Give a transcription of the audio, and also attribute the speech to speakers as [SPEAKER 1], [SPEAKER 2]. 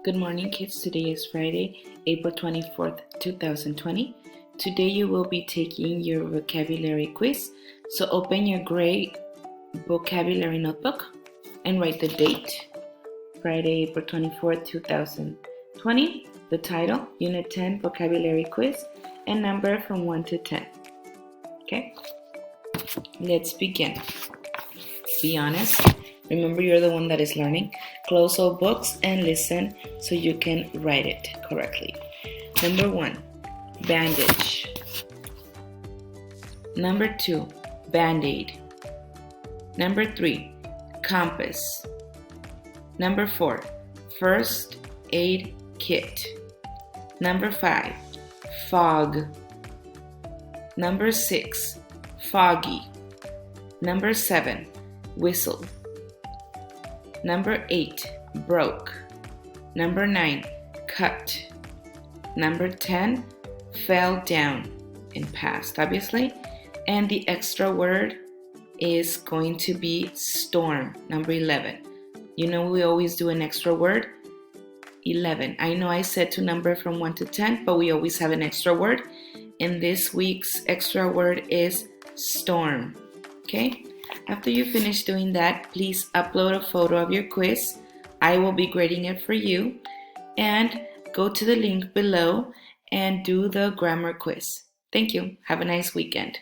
[SPEAKER 1] Good morning, kids. Today is Friday, April 24th, 2020. Today you will be taking your vocabulary quiz. So open your gray vocabulary notebook and write the date, Friday, April 24th, 2020, the title, Unit 10 Vocabulary Quiz, and number from 1 to 10. Okay? Let's begin. Be honest. Remember, you're the one that is learning. Close all books and listen so you can write it correctly. Number 1, bandage. Number 2, band-aid. Number 3, compass. Number 4, first aid kit. Number 5, fog. Number 6, foggy. Number 7, whistle. Number 8, broke. Number 9, cut. Number 10, fell down in past, obviously. And the extra word is going to be storm, number 11. You know we always do an extra word. 11. I know I said to number from 1 to 10, but we always have an extra word. And this week's extra word is storm. Okay? After you finish doing that, please upload a photo of your quiz. I will be grading it for you. And go to the link below and do the grammar quiz. Thank you. Have a nice weekend.